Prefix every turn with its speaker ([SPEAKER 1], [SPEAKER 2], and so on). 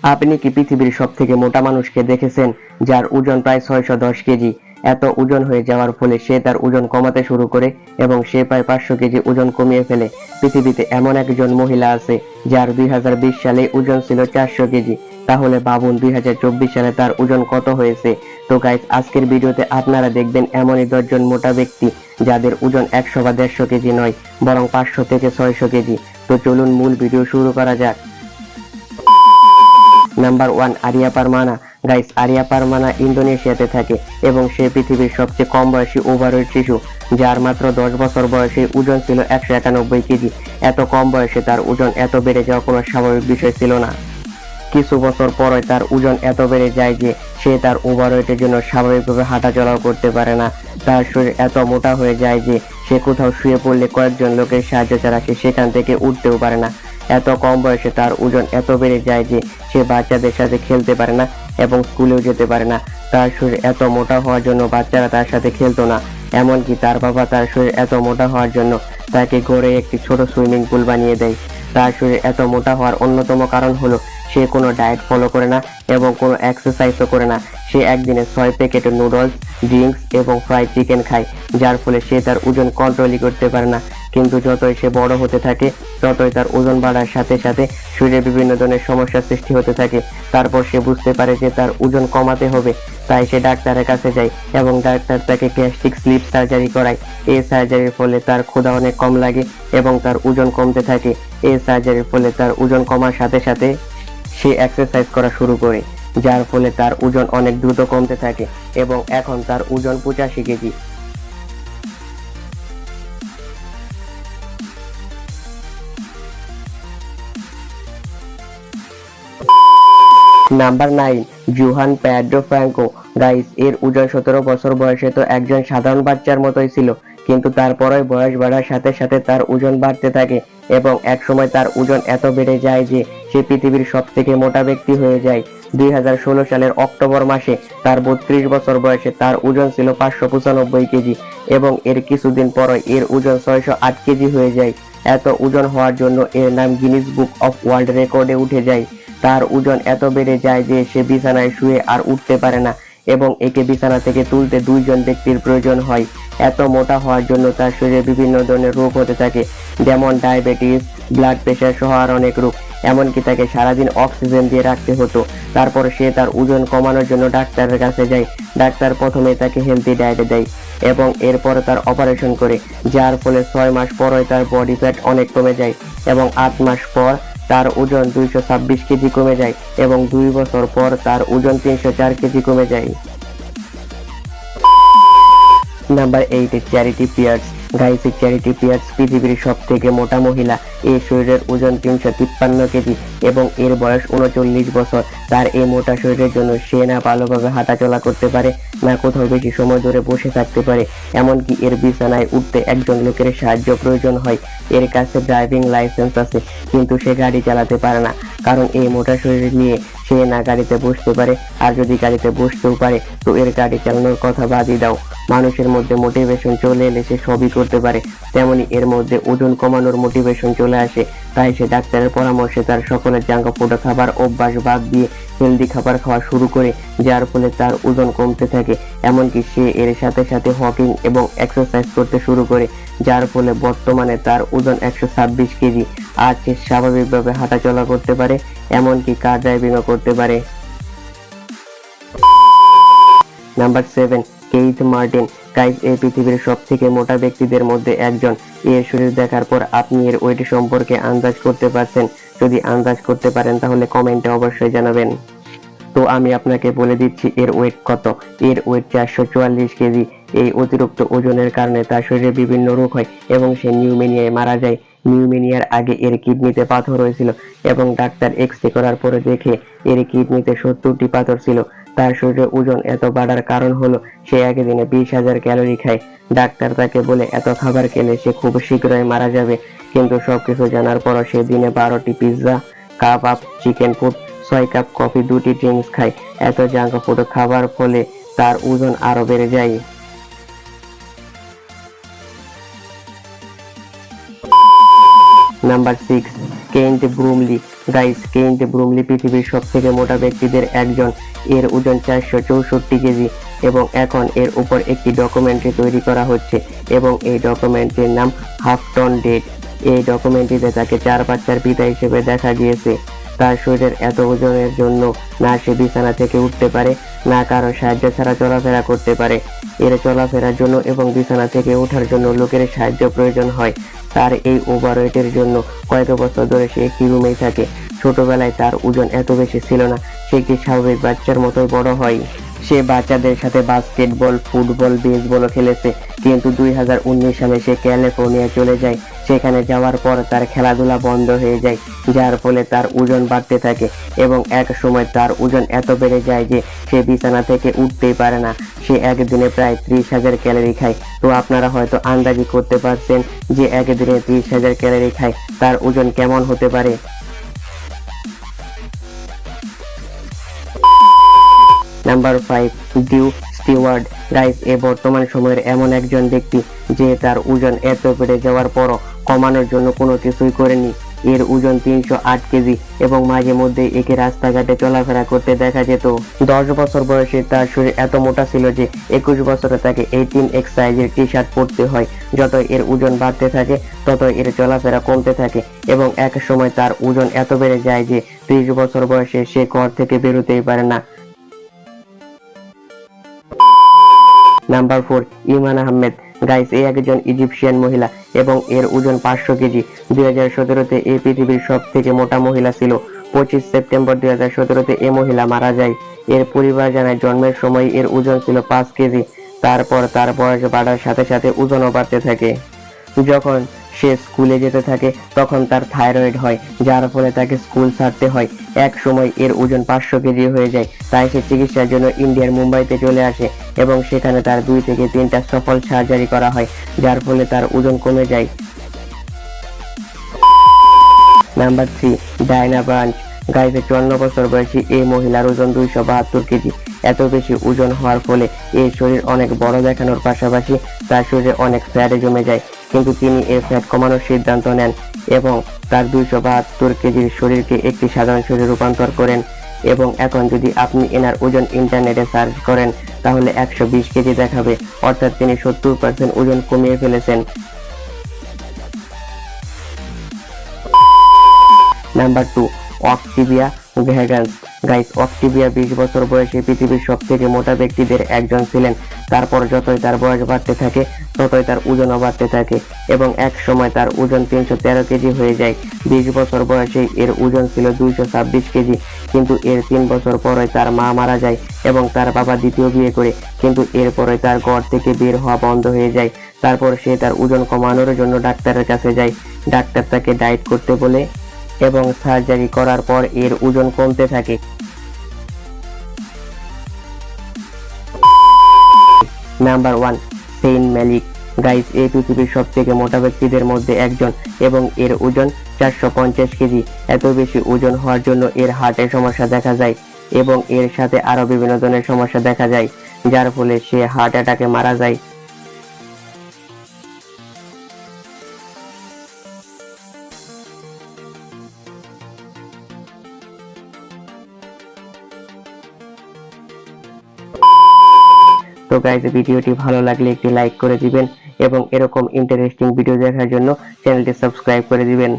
[SPEAKER 1] আপনি কি পৃথিবীর সবথেকে মোটা মানুষকে দেখেছেন, যার ওজন প্রায় 610 কেজি? এত ওজন হয়ে যাওয়ার ফলে সে তার ওজন কমাতে শুরু করে এবং সে প্রায় 500 কেজি ওজন কমিয়ে ফেলে। পৃথিবীতে এমন একজন মহিলা আছে যার 2020 সালে ওজন ছিল 400 কেজি। তাহলে ভাবুন 2024 সালে তার ওজন কত হয়েছে। তো গাইস, আজকের ভিডিওতে আপনারা দেখবেন এমনই 10 জন মোটা ব্যক্তি যাদের ওজন 100 বা 150 কেজি নয়, বরং 500 থেকে 600 কেজি। তো চলুন মূল ভিডিও শুরু করা যাক। Number 1, Aria Permana. Guys, Aria Permana ইন্দোনেশিয়াতে থাকে এবং সে পৃথিবীর সবচেয়ে কম বয়সী ওভারওয়েট শিশু, যার মাত্র 10 বছর বয়সে ওজন ছিল 191 কেজি। এত কম বয়সে তার ওজন এত বেড়ে যাওয়া কোনো স্বাভাবিক বিষয় ছিল না। কিছু বছর পরে তার ওজন এত বেড়ে যায় যে সে তার ওভারওয়েটের জন্য স্বাভাবিকভাবে হাঁটাচলাও করতে পারে না। তার শরীর এত মোটা হয়ে যায় যে সে কোথাও শুয়ে পড়লে কয়েকজন লোকের সাহায্য ছাড়া সে সেখান থেকে উঠতেও পারে না। এত কম বয়সে তার ওজন এত বেড়ে যায় যে সে বাচ্চাদের সাথে খেলতে পারে না এবং স্কুলেও যেতে পারে না। তার শরীর এত মোটা হওয়ার জন্য বাচ্চারা তার সাথে খেলতো না। এমনকি তার বাবা তার শরীর এত মোটা হওয়ার জন্য তাকে ঘরে একটি ছোট সুইমিং পুল বানিয়ে দেয়। তার শরীর এত মোটা হওয়ার অন্যতম কারণ হলো সে কোনো ডায়েট ফলো করে না এবং কোনো এক্সারসাইজও করে না। সে একদিনে 6 প্যাকেট নুডলস, ড্রিঙ্কস এবং ফ্রাইড চিকেন খায়, যার ফলে সে তার ওজন কন্ট্রোলই করতে পারে না। কিন্তু যতই সে বড় হতে থাকে ততই তার ওজন বাড়ার সাথে সাথে শরীরে বিভিন্ন ধরনের সমস্যার সৃষ্টি হতে থাকে। তারপর সে বুঝতে পারে যে তার ওজন কমাতে হবে, তাই সে ডাক্তারের কাছে যায় এবং ডাক্তার তাকে গ্যাস্ট্রিক স্লিপ সার্জারি করায়। এই সার্জারির ফলে তার ক্ষুধা অনেক কম লাগে এবং তার ওজন কমতে থাকে। এই সার্জারির ফলে তার ওজন কমার সাথে সাথে সে এক্সারসাইজ করা শুরু করে, যার ফলে তার ওজন অনেক দ্রুত কমতে থাকে এবং এখন তার ওজন 85 KG. Number 9, Juan Pedro Franco. Guys, এর ওজন 17 বছর বয়সে তো একজন সাধারণ বাচ্চার মতোই ছিল, কিন্তু তারপরে বয়স বাড়ার সাথে সাথে তার ওজন বাড়তে থাকে এবং একসময় তার ওজন এত বেড়ে যায় যে সে পৃথিবীর সবথেকে মোটা ব্যক্তি হয়ে যায়। 2016 সালের অক্টোবর মাসে তার 32 বছর বয়সে তার ওজন ছিল 595 কেজি এবং এর কিছুদিন পরই এর ওজন 608 কেজি হয়ে যায়। এত ওজন হওয়ার জন্য এর নাম গিনিস বুক অফ ওয়ার্ল্ড রেকর্ডে উঠে যায়। তার ওজন এত বেড়ে যায় যে সে বিছানায় শুয়ে আর উঠতে পারে না এবং একে বিছানা থেকে তুলতে 2 জন ব্যক্তির প্রয়োজন হয়। এত মোটা হওয়ার জন্য তার শরীরে বিভিন্ন ধরনের রোগ হতে থাকে, যেমন ডায়াবেটিস, ব্লাড প্রেশার সহ আর অনেক রোগ। এমনকি তাকে সারাদিন অক্সিজেন দিয়ে রাখতে হতো। তারপর সে তার ওজন কমানোর জন্য ডাক্তারের কাছে যায়। ডাক্তার প্রথমে তাকে হেলদি ডায়েট দেয় এবং এরপরে তার অপারেশন করে, যার ফলে 6 মাস পরই তার বডি ফ্যাট অনেক কমে যায় এবং 8 মাস পর তার ওজন 226 কেজি কমে যায় এবং 2 বছর পর তার ওজন 304 কেজি কমে যায়। Number 8, Charity Pierce. Guys, Charity Pierce পৃথিবীর সবথেকে মোটা মহিলা। এর শরীরের ওজন 353 কেজি এবং এর বয়স 39 বছর। তার এই মোটা শরীরের জন্য সে না ভালোভাবে হাঁটাচলা করতে পারে, না কোথাও বেশি সময় ধরে বসে থাকতে পারে। এমনকি এর বিছানায় উঠতে একজন লোকের সাহায্য প্রয়োজন হয়। এর কাছে ড্রাইভিং লাইসেন্স আছে, কিন্তু সে গাড়ি চালাতে পারে না, কারণ এই মোটা শরীর নিয়ে সে না গাড়িতে বসতে পারে, আর যদি গাড়িতে বসতেও পারে তো এর গাড়ি চালানোর কথা বাদই দাও। মানুষের মধ্যে মোটিভেশন চলে এলে সে সবই করতে পারে, তেমনি এর মধ্যে ওজন কমানোর মোটিভেশন চলে আসে। তাই সে ডাক্তারের পরামর্শে তার সকলের জাঙ্ক ফুড খাবার অভ্যাস বাদ দিয়ে হেলদি খাবার খাওয়া শুরু করে, যার ফলে তার ওজন কমতে থাকে। এমনকি সে এর সাথে সাথে ওয়াকিং এবং এক্সারসাইজ করতে শুরু করে, যার ফলে বর্তমানে তার ওজন 126 কেজি। আর সে স্বাভাবিকভাবে হাঁটাচলা করতে পারে, এমনকি কার ড্রাইভিংও করতে পারে। Number 7, Keith Martin. গাইস, এই পৃথিবীর সবথেকে মোটা ব্যক্তিদের মধ্যে একজন। এর শরীর দেখার পর আপনি এর ওয়েট সম্পর্কে আন্দাজ করতে পারছেন? যদি আন্দাজ করতে পারেন তাহলে কমেন্টে অবশ্যই জানাবেন। তো আমি আপনাকে বলে দিচ্ছি এর ওয়েট কত। এর ওয়েট 444 কেজি। এই অতিরিক্ত ওজনের কারণে তার শরীরে বিভিন্ন রোগ হয় এবং সে নিউমোনিয়ায় মারা যায়। নিউমোনিয়ার আগে এর কিডনিতে পাথর হয়েছিল এবং ডাক্তার এক্স-রে করার পরে দেখে এর কিডনিতে 70টি পাথর ছিল। তার শরীরে ওজন এত বাড়ার কারণ হলো সে একদিনে 20,000 ক্যালোরি খায়। ডাক্তার তাকে বলে এত খাবার খেলে সে খুব শীঘ্রই মারা যাবে, কিন্তু সবকিছু জানার পরও সে দিনে 12টি পিৎজা, কাবাব, চিকেন ফুড, 6 কাপ কফি, 2টি ড্রিঙ্কস খায়। এত জাঙ্ক ফুড খাবার ফলে তার ওজন আরো বেড়ে যায়। Number 6, Kent Brumley. Guys, Kent Brumley পৃথিবীর সবথেকে মোটা ব্যক্তিদের একজন। এর ওজন 464 কেজি এবং এখন এর উপর একটি ডকুমেন্টারি তৈরি করা হচ্ছে এবং এই ডকুমেন্টারির নাম হাফ টন ডেড। এই ডকুমেন্টারিতে তাকে 4 বাচ্চার পিতা হিসেবে দেখা গিয়েছে। তার শরীরের এত ওজনের জন্য না সে বিছানা থেকে উঠতে পারে, না কারো সাহায্য ছাড়া চলাফেরা করতে পারে। এর চলাফেরার জন্য এবং বিছানা থেকে ওঠার জন্য লোকের সাহায্য প্রয়োজন হয়। তার এই ওভারওয়েটের জন্য কয়েক বছর ধরে সে একটি রুমেই থাকে। ছোটবেলায় তার ওজন এত বেশি ছিল না, সে একটি স্বাভাবিক বাচ্চার মতোই বড় হয়। সে বাচ্চাদের সাথে বাস্কেটবল, ফুটবল, বেসবলও খেলেছে, কিন্তু 2019 সালে সে ক্যালিফোর্নিয়া চলে যায়। সেখানে যাওয়ার পর তার খেলাধুলা বন্ধ হয়ে যায়, যার ফলে তার ওজন বাড়তে থাকে এবং এক সময় তার ওজন এত বেড়ে যায় যে সে বিছানা থেকে উঠতেই পারে না। সে একদিনে প্রায় 30,000 ক্যালোরি খায়। তো আপনারা হয়তো আন্দাজি করতে পারছেন যে একদিনে 30,000 ক্যালোরি খায় তার ওজন কেমন হতে পারে। Number 5, Dew Steward. গাইস, এ বর্তমান সময়ের এমন একজন ব্যক্তি যে তার ওজন এত বেড়ে যাওয়ার পরও কমানোর জন্য কোনো কিছুই করেনি। এর ওজন 308 কেজি এবং মাঝে মধ্যে একে রাস্তাঘাটে চলাফেরা করতে দেখা যেত। 10 বছর বয়সে তার শরীর এত মোটা ছিল যে 21 বছরে তাকে 18X সাইজের টি শার্ট পরতে হয়। যত এর ওজন বাড়তে থাকে তত এর চলাফেরা কমতে থাকে এবং এক সময় তার ওজন এত বেড়ে যায় যে 30 বছর বয়সে সে ঘর থেকে বেরোতেই পারে না। নাম্বার 4, ইমান আহমেদ। গাইস, এই একজন ইজিপশিয়ান মহিলা এবং এর ওজন 500 কেজি। 2017-তে এই পৃথিবীর সব থেকে মোটা মহিলা ছিল। 25 সেপ্টেম্বর 2017-তে এই মহিলা মারা যায়। এর পরিবার জানায় জন্মের সময় এর ওজন ছিল 5 কেজি। তারপর তার বয়স বাড়ার সাথে সাথে ওজনও বাড়তে থাকে। যখন সে স্কুলে যেতে থাকে তখন তার থাইরয়েড হয়, যার ফলে তাকে স্কুল ছাড়তে হয়। এক সময় এর ওজন 500 কেজি হয়ে যায়, তাই সে চিকিৎসার জন্য ইন্ডিয়ার মুম্বাইতে চলে আসে এবং সেখানে তার 2 থেকে 3টা সফল সার্জারি করা হয়, যার ফলে তার ওজন কমে যায়। Number 3, Diana branch. গাইস, 54 বছর বয়সী এই মহিলার ওজন 272 কেজি। এত বেশি ওজন হওয়ার ফলে এই শরীর অনেক বড় দেখানোর পাশাপাশি তার শরীরে অনেক ফ্যাট জমে যায়, কিন্তু তিনি এই ফ্যাট কমানোর সিদ্ধান্ত নেন এবং তার 272 কেজির শরীরকে একটি সাধারণ শরীরে রূপান্তর করেন এবং এখন যদি আপনি এনার ওজন ইন্টারনেটে সার্চ করেন তাহলে 120 কেজি দেখাবে, অর্থাৎ তিনি 70% ওজন কমিয়ে ফেলেছেন। নাম্বার 2, অক্টিভিয়া ভ্যাগান্স। গাইস, অক্টিভিয়া 20 বছর বয়সে পৃথিবীর সব থেকে মোটা ব্যক্তিদের একজন ছিলেন। তারপর যতই তার বয়স বাড়তে থাকে ততই তার ওজনও বাড়তে থাকে এবং এক সময় তার ওজন 313 কেজি হয়ে যায়। 20 বছর বয়সে এর ওজন ছিল 226 কেজি, কিন্তু এর 3 বছর পরে তার মা মারা যায় এবং তার বাবা দ্বিতীয় বিয়ে করে, কিন্তু এরপরে তার ঘর থেকে বের হওয়া বন্ধ হয়ে যায়। তারপর সে তার ওজন কমানোর জন্য ডাক্তারের কাছে যায়। ডাক্তার তাকে ডায়েট করতে বলে এবং সার্জারি করার পর এর ওজন কমতে থাকে। নাম্বার 1, সেইন মালিক। গাইস, এই পৃথিবীর সব থেকে মোটা ব্যক্তিদের মধ্যে একজন এবং এর ওজন 450 কেজি। এত বেশি ওজন হওয়ার জন্য এর হার্টের সমস্যা দেখা যায় এবং এর সাথে আরো বিভিন্ন ধরনের সমস্যা দেখা যায়, যার ফলে সে হার্ট অ্যাটাকে মারা যায়। তো গাইস, ভিডিওটি ভালো লাগলে একটি লাইক করে দিবেন এবং এরকম ইন্টারেস্টিং ভিডিও দেখার জন্য চ্যানেলটি সাবস্ক্রাইব করে দিবেন।